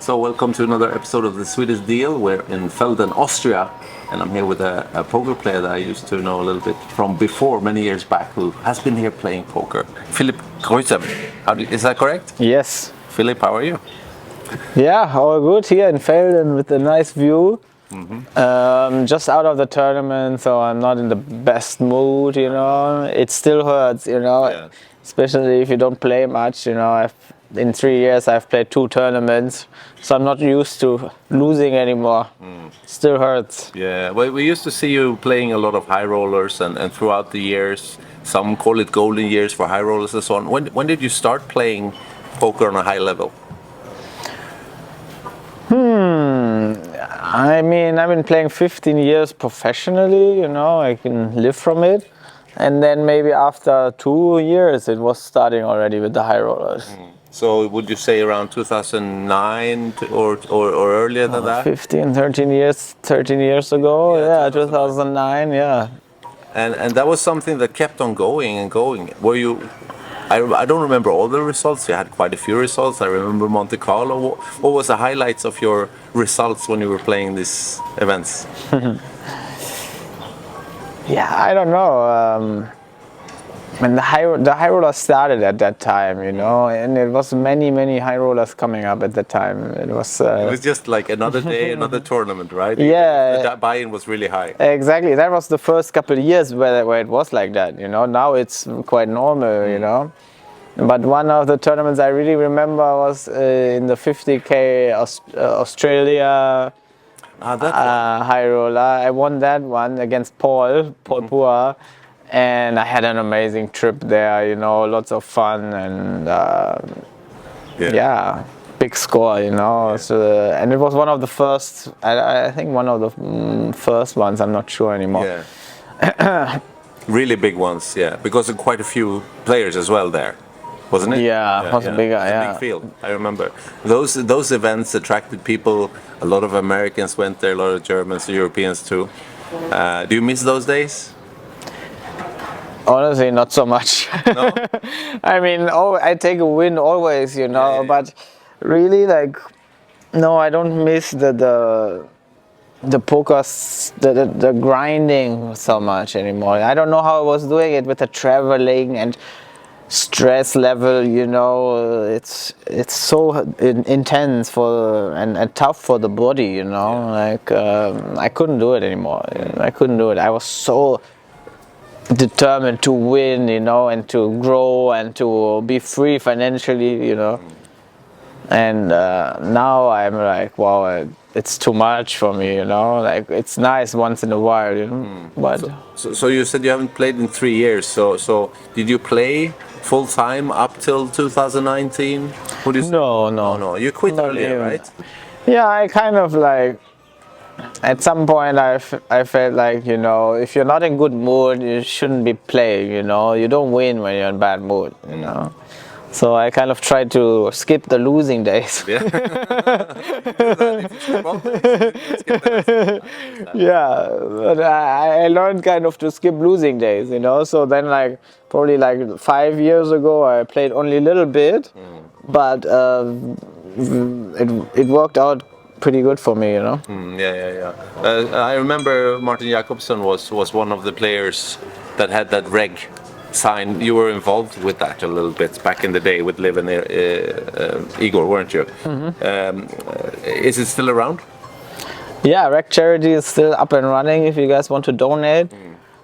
So welcome to another episode of the Swedest Deal. We're in Velden, Austria, and I'm here with a poker player that I used to know a little bit from before, many years back, who has been here playing poker. Philipp Gruissem. Is that correct? Yes. Philipp, how are you? Yeah, all good here in Velden with a nice view. Just out of the tournament, so I'm not in the best mood, you know. It still hurts, you know, Yeah. especially if you don't play much, you know. In 3 years I've played 2 tournaments, so I'm not used to losing anymore. Still hurts. Yeah, well, we used to see you playing a lot of high rollers, and throughout the years, some call it golden years for high rollers and so on. When did you start playing poker on a high level? I mean, I've been playing 15 years professionally, you know, I can live from it. And then maybe after 2 years it was starting already with the high rollers. So would you say around 2009 or earlier than that? 13 years ago, yeah, 2009, yeah. And that was something that kept on going and going. Were you? I don't remember all the results. You had quite a few results. I remember Monte Carlo. What was the highlights of your results when you were playing these events? Yeah, I don't know. When the high rollers started at that time, you know, and it was many high rollers coming up at that time. It was just like another day, another tournament, right? Yeah. The buy-in was really high. Exactly. That was the first couple of years where it was like that, you know. Now it's quite normal, you know. But one of the tournaments I really remember was in the 50K Australia high roller. I won that one against Paul Pua. And I had an amazing trip there, you know, lots of fun and yeah, big score, you know. So, and it was one of the first, I think one of the first ones, I'm not sure anymore. Yeah. Really big ones, yeah, because of quite a few players as well there, wasn't it? Yeah, it was bigger, It was a big field, I remember. Those events attracted people, a lot of Americans went there, a lot of Germans, Europeans too. Do you miss those days? Honestly, not so much. No? I mean, I take a win always, you know, but really, like, no, I don't miss the poker, the grinding so much anymore. I don't know how I was doing it with the traveling and stress level, you know. It's so intense and tough for the body, you know. Like I couldn't do it anymore. I couldn't do it. I was so determined to win, you know, and to grow and to be free financially, you know. And now I'm like, wow, it's too much for me, you know. Like it's nice once in a while, you know. But so you said you haven't played in 3 years. So did you play full time up till 2019? No. You quit earlier, right? Yeah, I kind of like. At some point I felt like, you know, if you're not in good mood, you shouldn't be playing, you know. You don't win when you're in bad mood, you know. So I kind of tried to skip the losing days. Yeah. Yeah, but I learned kind of to skip losing days, you know. So then like probably like 5 years ago I played only a little bit, but it worked out pretty good for me, you know. Yeah. I remember Martin Jakobsson was one of the players that had that reg sign. You were involved with that a little bit back in the day with Liv and Igor, weren't you? Is it still around? Yeah, reg charity is still up and running if you guys want to donate.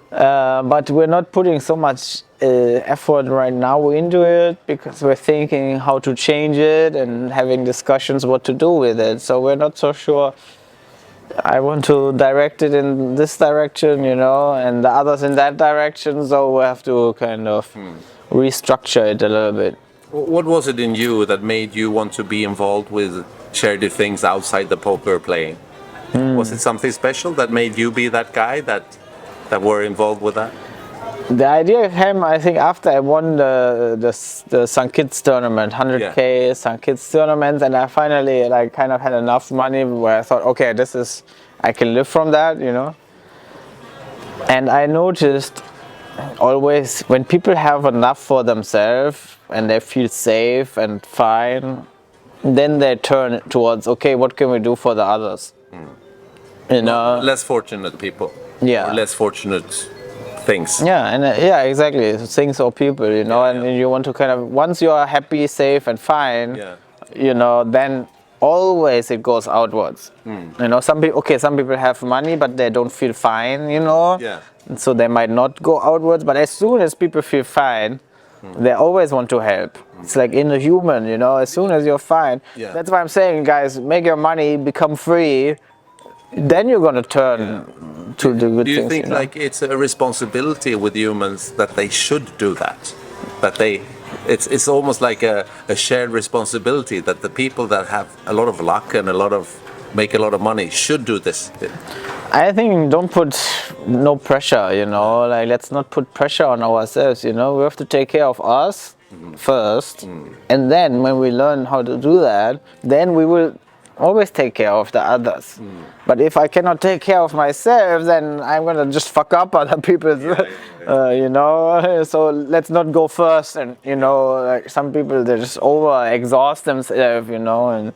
But we're not putting so much effort right now into it because we're thinking how to change it and having discussions what to do with it. So we're not so sure. I want to direct it in this direction, you know, and the others in that direction. So we have to kind of restructure it a little bit. What was it in you that made you want to be involved with charity things outside the poker playing? Was it something special that made you be that guy that were involved with that? The idea came, I think, after I won the St. Kitts tournament, 100K St. Kitts tournament, and I finally like kind of had enough money where I thought, okay, I can live from that, you know. And I noticed always when people have enough for themselves and they feel safe and fine, then they turn towards, okay, what can we do for the others? You know, Less fortunate people. Yeah. Or less fortunate things. yeah, and yeah, exactly, things or people, you know, and you want to kind of, once you are happy, safe, and fine, Yeah. you know, then always it goes outwards. You know, some people have money, but they don't feel fine, you know, Yeah. and so they might not go outwards. But as soon as people feel fine, they always want to help. It's like in a human, you know, as soon as you're fine. Yeah. That's why I'm saying, guys, make your money, become free, then you're gonna turn to the good Do you things. think You know? like it's a responsibility with humans that they should do that? That it's almost like a shared responsibility that the people that have a lot of luck and make a lot of money should do this. I think don't put no pressure, you know, like let's not put pressure on ourselves, you know, we have to take care of us first, and then when we learn how to do that, then we will always take care of the others. But if I cannot take care of myself, then I'm gonna just fuck up other people's, you know, so let's not go first. And, you know, like some people, they just over exhaust themselves, you know, and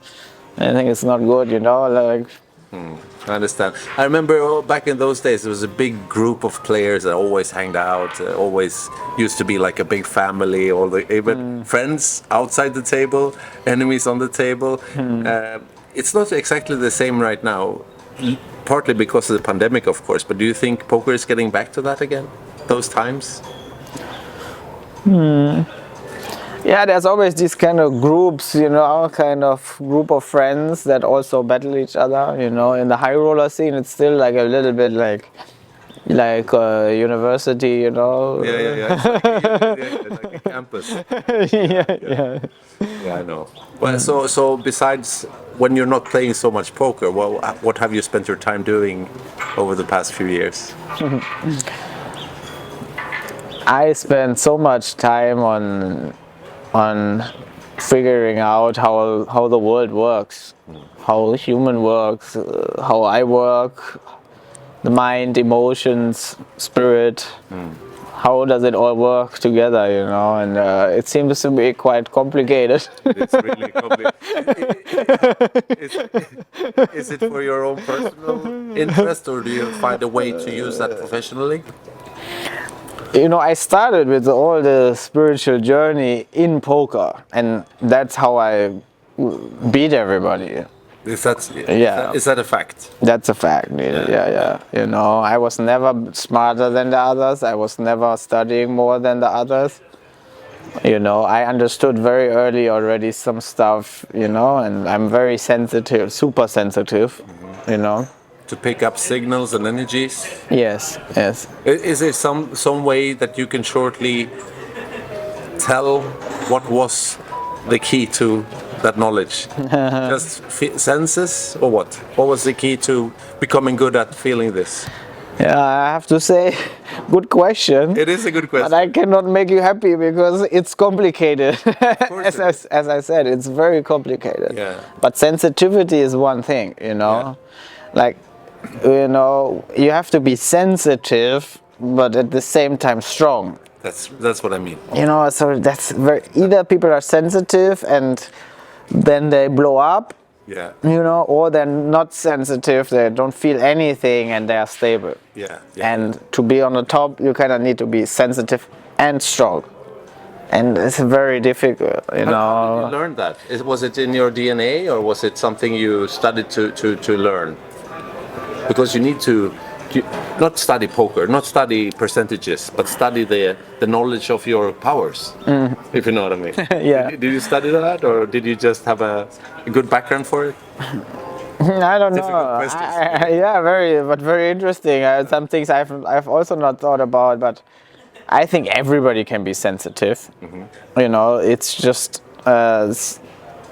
I think it's not good, you know, like. I understand. I remember back in those days, there was a big group of players that always hanged out, always used to be like a big family, even friends outside the table, enemies on the table. It's not exactly the same right now, partly because of the pandemic, of course, but do you think poker is getting back to that again, those times? Yeah, there's always these kind of groups, you know, kind of group of friends that also battle each other, you know. In the high roller scene, it's still like a little bit like university, you know. Yeah. It's like a campus. Yeah. Yeah, I know. Well, so besides when you're not playing so much poker, well, what have you spent your time doing over the past few years? I spend so much time on figuring out how the world works, how human works, how I work, the mind, emotions, spirit. How does it all work together, you know? And it seems to be quite complicated. It's really complicated. Is it for your own personal interest, or do you find a way to use that professionally? You know, I started with all the spiritual journey in poker, and that's how I beat everybody. Is that a fact? That's a fact. Yeah. You know, I was never smarter than the others. I was never studying more than the others. You know, I understood very early already some stuff, you know, and I'm very sensitive, super sensitive, you know. To pick up signals and energies? Yes. Is there some way that you can shortly tell what was the key to that knowledge? Just senses, or what? What was the key to becoming good at feeling this? Yeah, I have to say, good question. It is a good question. But I cannot make you happy because it's complicated. As I said, it's very complicated. Yeah. But sensitivity is one thing, you know. Like, you know, you have to be sensitive, but at the same time strong. That's what I mean. You know, so that's either people are sensitive and then they blow up, Yeah. you know, or they're not sensitive, they don't feel anything and they are stable. Yeah. And to be on the top, you kind of need to be sensitive and strong. And it's very difficult, you know. How did you learn that? Was it in your DNA, or was it something you studied to learn? Because you need to not study poker, not study percentages, but study the knowledge of your powers, if you know what I mean. Yeah. Did you study that, or did you just have a good background for it? I don't know. Difficult questions. Very interesting. Some things I've also not thought about, but I think everybody can be sensitive. You know, it's just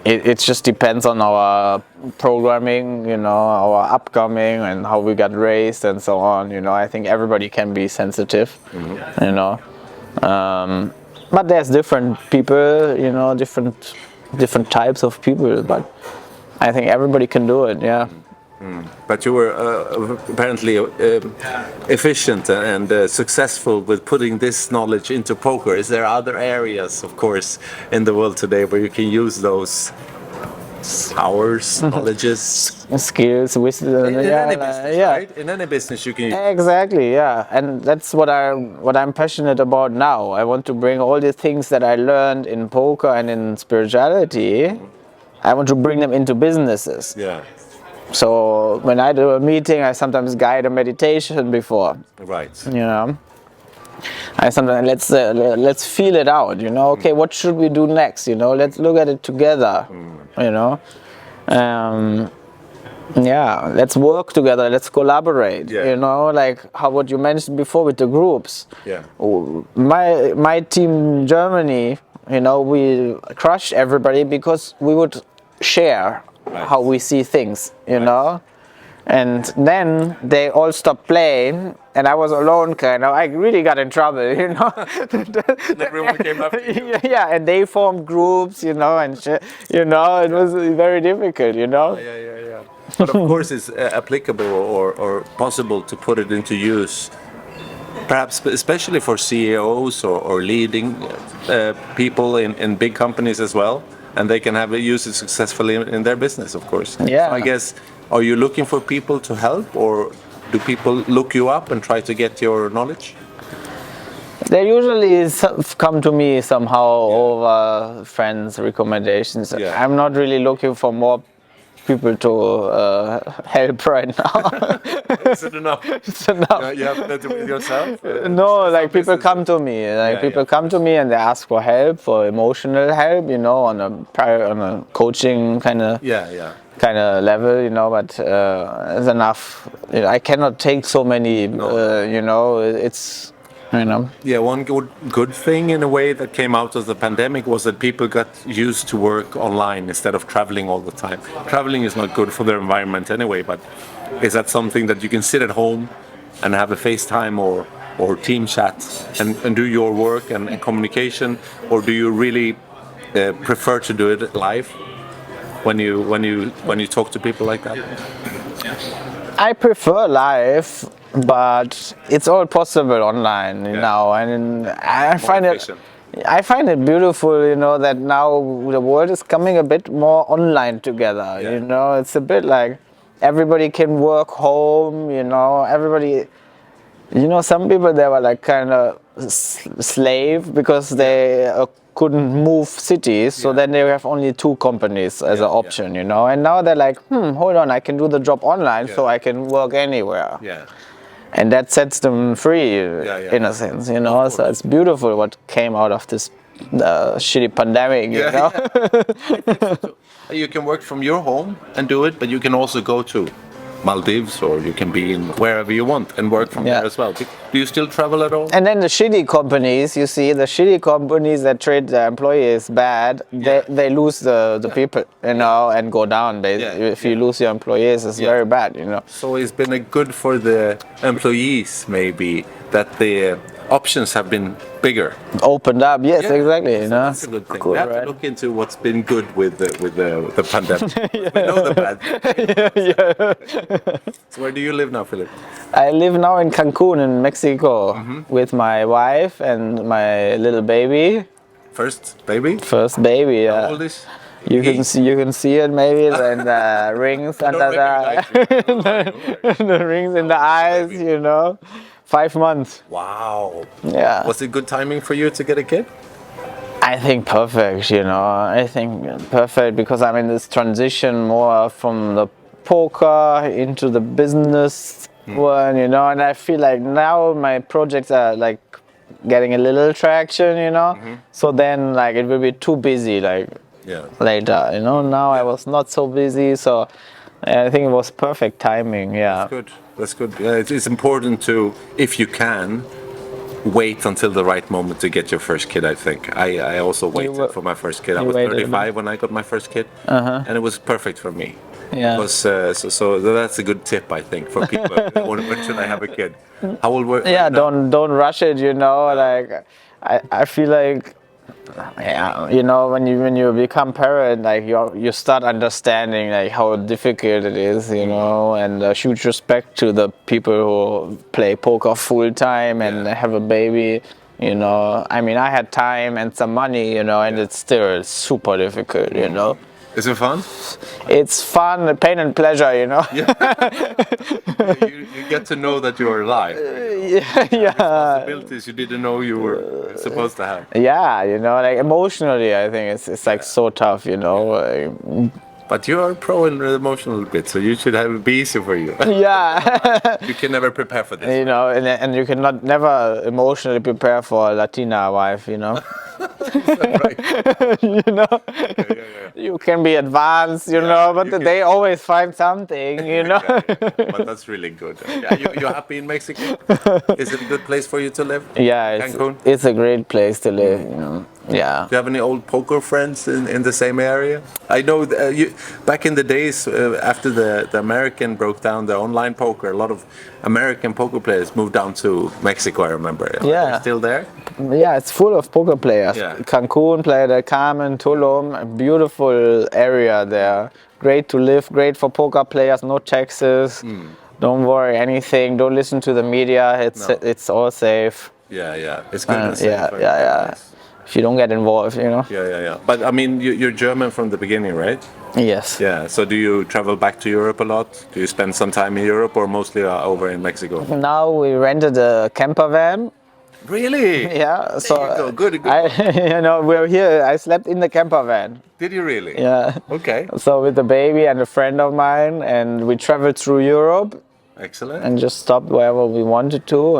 it just depends on our programming, you know, our upcoming and how we got raised and so on. You know, I think everybody can be sensitive. You know, but there's different people. You know, different types of people, but I think everybody can do it. Yeah. But you were apparently efficient and successful with putting this knowledge into poker. Is there other areas, of course, in the world today where you can use those Powers, knowledges. skills, wisdom. In any business, right? In any business, you can. Exactly, yeah, and that's what I'm passionate about now. I want to bring all the things that I learned in poker and in spirituality. I want to bring them into businesses. Yeah. So when I do a meeting, I sometimes guide a meditation before. Right. You know, I sometimes let's feel it out. You know, okay, what should we do next? You know, let's look at it together. You know. Yeah, let's work together, let's collaborate. Yeah. You know, like what you mentioned before with the groups. Yeah. My team in Germany, you know, we crushed everybody because we would share how we see things, you know. And then they all stopped playing, and I was alone. Kind of, I really got in trouble, you know. And everyone came after you. Yeah, and they formed groups, you know, and you know, it was very difficult, you know. Yeah. But of course, it's applicable or possible to put it into use. Perhaps, especially for CEOs or leading people in big companies as well, and they can use it successfully in their business, of course. Yeah. So I guess, are you looking for people to help, or do people look you up and try to get your knowledge? They usually come to me somehow over friends' recommendations. Yeah. I'm not really looking for more people to help right now. Is it enough? It's enough. You have that with yourself? No, like people come to me. Like people come to me and they ask for help, for emotional help, you know, on a coaching kind of level, you know. But it's enough. You know, I cannot take so many. You know, it's. You know. Yeah, one good thing in a way that came out of the pandemic was that people got used to work online instead of traveling all the time. Traveling is not good for the environment anyway, but is that something that you can sit at home and have a FaceTime or team chat and do your work and communication, or do you really prefer to do it live when you talk to people like that? I prefer live, but it's all possible online now, and I find it beautiful, you know, that now the world is coming a bit more online together. You know, it's a bit like everybody can work home. You know, everybody. You know, some people, they were like kind of slave because they couldn't move cities, so then they have only 2 companies as an option, you know. And now they're like, hold on, I can do the job online, so I can work anywhere. Yeah. And that sets them free, in a sense, you know. So it's beautiful what came out of this shitty pandemic, you know. You can work from your home and do it, but you can also go to Maldives, or you can be in wherever you want and work from there as well. Do you still travel at all? And then the shitty companies, you see, the shitty companies that treat their employees bad, they lose the people, you know, and go down. If you lose your employees, it's very bad, you know. So it's been good for the employees, maybe, that the options have been bigger. Opened up, yes, exactly. You know, that's a good thing. We have to look into what's been good with the pandemic. We know the bad. So where do you live now, Philipp? I live now in Cancun, in Mexico, with my wife and my little baby. First baby? First baby, yeah. How old is? You can see it maybe, and the rings under the rings in the eyes, you know. 5 months. Wow. Yeah. Was it good timing for you to get a kid? I think perfect, you know. I think perfect because I'm in this transition more from the poker into the business one, you know, and I feel like now my projects are like getting a little traction, you know. So then like it will be too busy like later, you know. Now I was not so busy, so I think it was perfect timing. Yeah. That's good. It's important to, if you can, wait until the right moment to get your first kid. I think I also waited for my first kid. I was 35 when I got my first kid, and it was perfect for me. Yeah. Because, so that's a good tip, I think, for people. When should I have a kid? How old were? Yeah, don't rush it. You know, like I feel like. Yeah, you know, when you become parent, like you start understanding like how difficult it is, you know, and huge respect to the people who play poker full time and have a baby, you know. I mean, I had time and some money, you know, and it's still super difficult, you know. Is it fun? It's fun, pain and pleasure, you know. Yeah. you get to know that you're alive. Yeah. Responsibilities you didn't know you were supposed to have. Yeah, you know, like emotionally, I think it's like so tough, you know. But you are pro in the emotional bit, so you should have it be easy for you. Yeah. You can never prepare for this. You know, and you cannot never emotionally prepare for a Latina wife, you know. Right. You know, Yeah. you can be advanced, you know, but they always find something, you know. But that's really good. Yeah, you're happy in Mexico? Is it a good place for you to live? Yeah, Cancun? it's a great place to live, you know. Yeah. Do you have any old poker friends in the same area? I know you back in the days after the American broke down the online poker, a lot of American poker players moved down to Mexico. I remember. Yeah. Are they still there? Yeah, it's full of poker players. Yeah. Cancun, Playa del Carmen, Tulum, a beautiful area there. Great to live, great for poker players, no taxes. Don't worry anything. Don't listen to the media. It's all safe. Yeah. It's good. And safe, Yeah. Nice. If you don't get involved, you know. Yeah. But I mean, you're German from the beginning, right? Yes. Yeah. So do you travel back to Europe a lot? Do you spend some time in Europe or mostly over in Mexico? Now we rented a camper van. Really? Yeah. So There you go. Good. you know, we're here. I slept in the camper van. Did you really? Yeah. Okay. So with the baby and a friend of mine, and we traveled through Europe Excellent. and just stopped wherever we wanted to,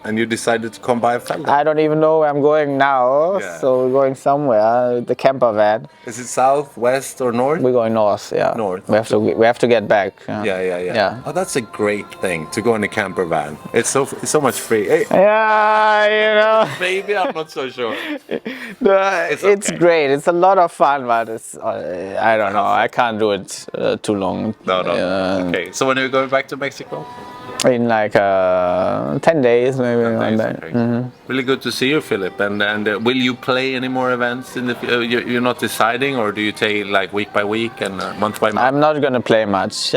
And you decided to come by Velden? I don't even know where I'm going now. Yeah. So we're going somewhere with the camper van. Is it south, west, or north? We're going north. Yeah. North. We have to get back. Yeah. Oh, that's a great thing to go in a camper van. It's so much free. Hey, Yeah, you know. maybe I'm not so sure. It's okay. great. It's a lot of fun, but it's I don't know. I can't do it too long. No. Okay. So when are you going back to Mexico? In like 10 days, maybe. Nice, One day. okay. Really good to see you, Philip. And will you play any more events in the? You're not deciding, or do you take like week by week and month by month? I'm not gonna play much.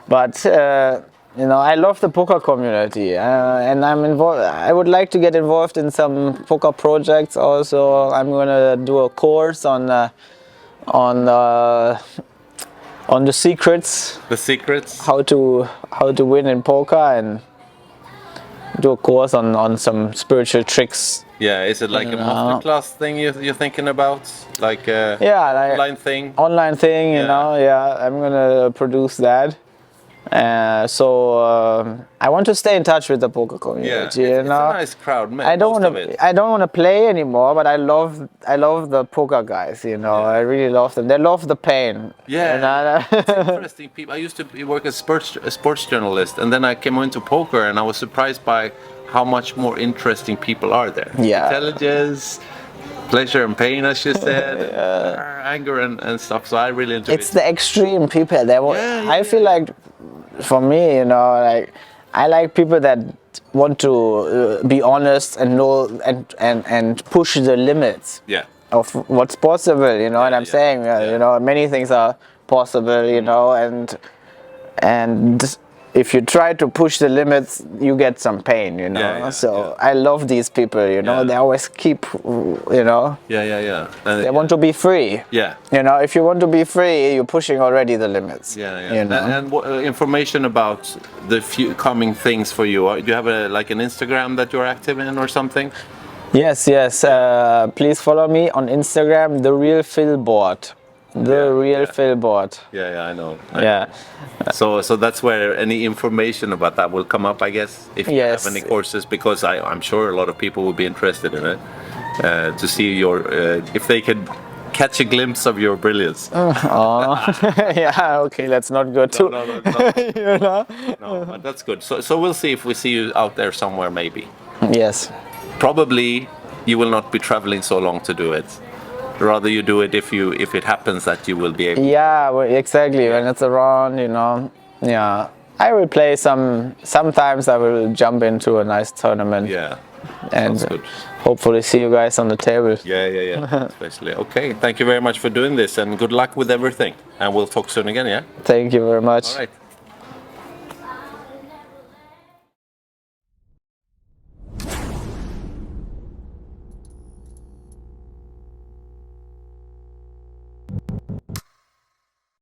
But you know, I love the poker community, and I'm involved. I would like to get involved in some poker projects. Also, I'm gonna do a course on the secrets. The secrets. How to win in poker, and do a course on some spiritual tricks. Yeah, is it like a masterclass thing you're thinking about? Like a like online thing? Online thing, you know. Yeah, I'm gonna produce that. So I want to stay in touch with the poker community. Yeah, you it's know? a nice crowd, man. I don't want to play anymore, but I love the poker guys. You know, I really love them. They love the pain. Yeah, you know? it's interesting. People. I used to work as a sports journalist, and then I came into poker, and I was surprised by how much more interesting people are there. Yeah. Intelligence, pleasure and pain, as you said, anger and stuff. So I really enjoy It's the extreme people. I feel like, for me, you know, like I like people that want to be honest and know and push the limits of what's possible. You know what I'm saying? You know, many things are possible. You know, and if you try to push the limits, you get some pain, you know. I love these people, you know. They always keep, you know. Yeah. They want to be free. Yeah. You know, if you want to be free, you're pushing already the limits. Yeah. You know? And what information about the coming things for you? Do you have like an Instagram that you're active in or something? Yes. Please follow me on Instagram, The Real Philboard. Philboard. Yeah, I know. So that's where any information about that will come up, I guess, if you have any courses, because I'm sure a lot of people will be interested in it, to see if they could catch a glimpse of your brilliance. Yeah, okay, let's not go too. No. You know? No, but that's good. So we'll see if we see you out there somewhere, maybe. Yes. Probably you will not be traveling so long to do it. Rather you do it if it happens that you will be able. Yeah, well, exactly. When it's around, you know. Yeah, I will play sometimes I will jump into a nice tournament. Yeah, and sounds good. Hopefully see you guys on the table. Yeah. Especially. Okay, thank you very much for doing this, and good luck with everything. And we'll talk soon again. Yeah. Thank you very much. All right.